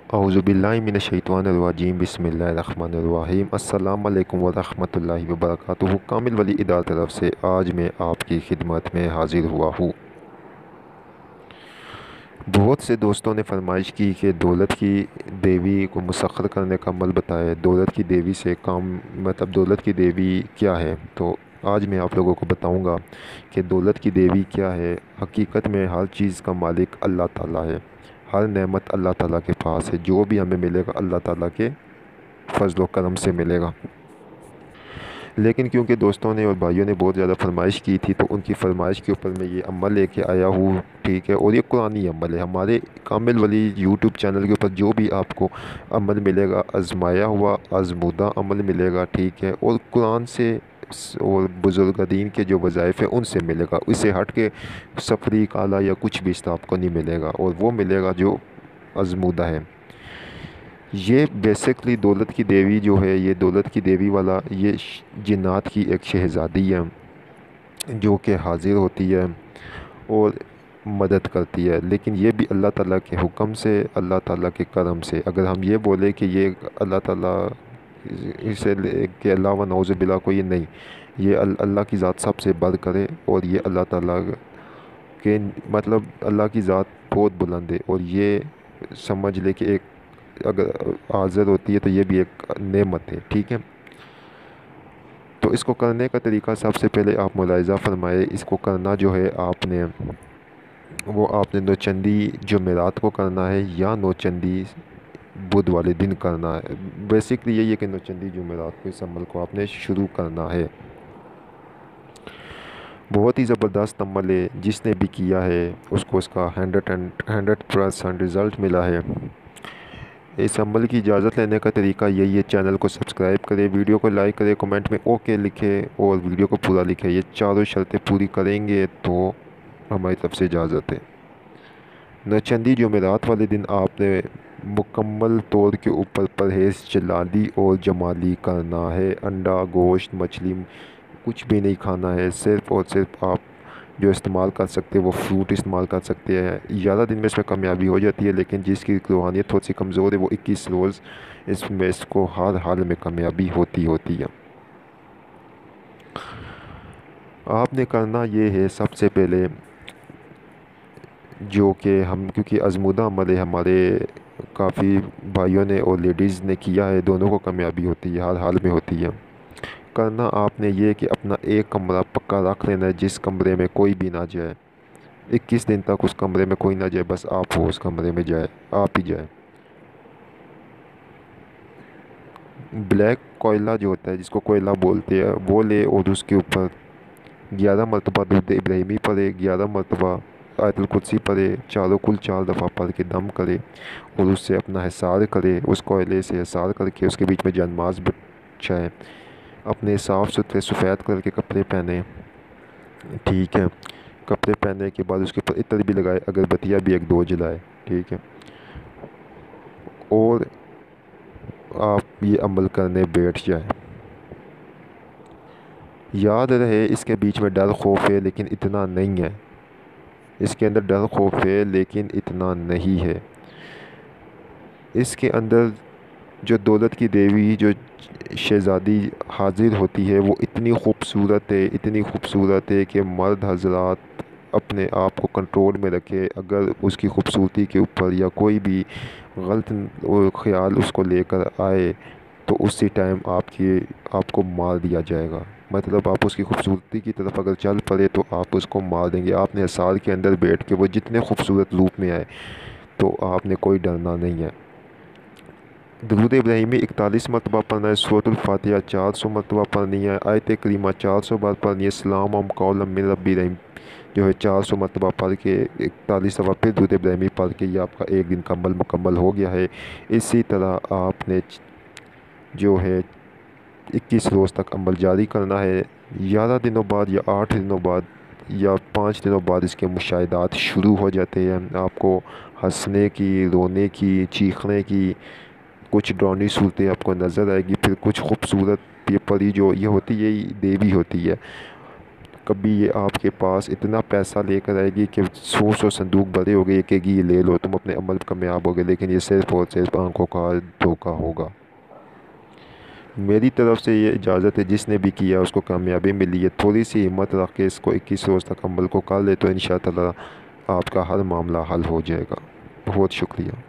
औज़ुबिल्लाहि मिनश्शैतानिर्रजीम बिस्मिल्लाहिर्रहमानिर्रहीम अस्सलामु अलैकुम वरहमतुल्लाहि वबरकातुहू। कामिल वली इदार तरफ से आज मैं आपकी खिदमत में हाज़िर हुआ हूँ। बहुत से दोस्तों ने फरमाइश की कि दौलत की देवी को मुसख्खर करने का अमल बताए। दौलत की देवी से काम मतलब दौलत की देवी क्या है, तो आज मैं आप लोगों को बताऊंगा कि दौलत की देवी क्या है। हकीकत में हर चीज़ का मालिक अल्लाह ताला है। हर नेमत अल्लाह ताला के पास है। जो भी हमें मिलेगा अल्लाह ताला के फजल व करम से मिलेगा। लेकिन क्योंकि दोस्तों ने और भाइयों ने बहुत ज़्यादा फरमाइश की थी, तो उनकी फरमाइश के ऊपर मैं ये अमल लेके आया हूँ। ठीक है, और ये कुरानी अमल है। हमारे कामिल वली यूट्यूब चैनल के ऊपर जो भी आपको अमल मिलेगा, आजमाया हुआ आजमूदा अमल मिलेगा। ठीक है, और कुरान से और बुज़ुर्गदीन के जो वज़ाइफ़ है उनसे मिलेगा। इससे हट के सफरी काला या कुछ भी इस तरह आपको नहीं मिलेगा, और वो मिलेगा जो आजमूदा है। ये बेसिकली दौलत की देवी जो है, ये दौलत की देवी वाला ये जिन्नात की एक शहज़ादी है जो कि हाज़िर होती है और मदद करती है। लेकिन ये भी अल्लाह ताला के हुक्म से, अल्लाह ताला के करम से। अगर हम ये बोले कि ये अल्लाह ताला इसे के अलावा नौज़ुबिल्लाह को ये नहीं, ये अल्लाह की ज़ात सबसे बढ़ करे, और ये अल्लाह ताला के मतलब अल्लाह की ज़ात बहुत बुलंद है। और ये समझ ले कि एक अगर हाज़िर होती है तो ये भी एक नेमत है। ठीक है, तो इसको करने का तरीका सबसे पहले आप मुलाहिज़ा फरमाए। इसको करना जो है आपने नौचंदी जुमेरात को करना है या नौचंदी बुध वाले दिन करना है। बेसिकली यही है कि नौचंदी जुमेरात को इस अमल को आपने शुरू करना है। बहुत ही ज़बरदस्त अमल है। जिसने भी किया है उसको उसका 100% रिज़ल्ट मिला है। इस अमल की इजाज़त लेने का तरीका यही है। चैनल को सब्सक्राइब करें, वीडियो को लाइक करें, कमेंट में ओके लिखें और वीडियो को पूरा लिखें। ये चारों शर्तें पूरी करेंगे तो हमारी तरफ से इजाज़त है। नौचंदी जुमेरात वाले दिन आपने मुकम्मल तौर के ऊपर परहेज़ जलाली और जमाली करना है। अंडा, गोश्त, मछली कुछ भी नहीं खाना है। सिर्फ़ और सिर्फ आप जो इस्तेमाल कर सकते हैं वो फ्रूट इस्तेमाल कर सकते हैं। 11 दिन में इसमें कामयाबी हो जाती है, लेकिन जिसकी रूहानियत थोड़ी सी कमज़ोर है वो 21 रोज़ इसमें इसको हर हाल में कामयाबी होती है। आपने करना ये है सबसे पहले जो कि हम क्योंकि आजमूदा अमल है, हमारे काफ़ी भाइयों ने और लेडीज़ ने किया है, दोनों को कामयाबी होती है, हर हाल में होती है। करना आपने ये कि अपना एक कमरा पक्का रख लेना है जिस कमरे में कोई भी ना जाए। 21 दिन तक उस कमरे में कोई ना जाए, बस आप हो उस कमरे में, जाए आप ही जाए। ब्लैक कोयला जो होता है, जिसको कोयला बोलते हैं, वो ले और उसके ऊपर 11 मरतबा दुरूद इब्राहिमी पढ़े, 11 मरतबा आयतुल कुर्सी पढ़े, कुल 4 दफ़ा पढ़ के दम करे और उससे अपना हिसार करे। उस कोयले से हिसार करके उसके बीच में जानमाज़ बिछाए। अपने साफ़ सुथरे सफ़ेद कलर के कपड़े पहने। ठीक है, कपड़े पहनने के बाद उसके ऊपर इत्र भी लगाए, अगरबत्तियाँ भी 1-2 जलाए। ठीक है, और आप ये अमल करने बैठ जाए। याद रहे इसके बीच में डर खौफ है लेकिन इतना नहीं है। इसके अंदर डर खौफ है लेकिन इतना नहीं है। इसके अंदर जो दौलत की देवी जो शहज़ादी हाज़िर होती है वो इतनी ख़ूबसूरत है, इतनी ख़ूबसूरत है कि मर्द हज़रात अपने आप को कंट्रोल में रखे। अगर उसकी ख़ूबसूरती के ऊपर या कोई भी गलत ख़्याल उसको लेकर आए तो उसी टाइम आपको मार दिया जाएगा। मतलब आप उसकी खूबसूरती की तरफ अगर चल पड़े तो आप उसको मार देंगे। आपने हिसार के अंदर बैठ के वो जितने खूबसूरत रूप में आए तो आपने कोई डरना नहीं है। दुरूद इब्राहिमी 41 मरतबा पढ़ना है। सूरतुल फातिहा 400 मरतबा पढ़नी है। आयत करीमा 400 बार पढ़नी है। सलाम कौलन मिन रब्बिर रहीम जो है 400 मरतबा पढ़ के 41 दफ़ा फिर दुरूद इब्राहिमी पढ़ के ये आपका एक दिन का अमल मुकम्मल हो गया है। इसी तरह आपने जो है 21 रोज़ तक अमल जारी करना है। 11 दिनों बाद या 8 दिनों बाद या 5 दिनों बाद इसके मुशाहिदात शुरू हो जाते हैं। आपको हंसने की, रोने की, चीखने की कुछ डरावनी सूरतें आपको नज़र आएगी। फिर कुछ खूबसूरत ये परी जो ये होती है, ये देवी होती है। کبھی یہ آپ کے پاس اتنا پیسہ لے کر آئے گی کہ 100 صندوق بھرے ہو گئے، یہ کہے گی یہ لے لو، تم اپنے عمل کامیاب ہو گئے، لیکن یہ صرف اور صرف آنکھوں کا دھوکہ ہوگا۔ میری طرف سے یہ اجازت ہے، جس نے بھی کیا اس کو کامیابی ملی ہے، تھوڑی سی ہمت رکھ کے اس کو 21 روز تک عمل کو کر لے تو انشاءاللہ آپ کا ہر معاملہ حل ہو جائے گا۔ بہت شکریہ۔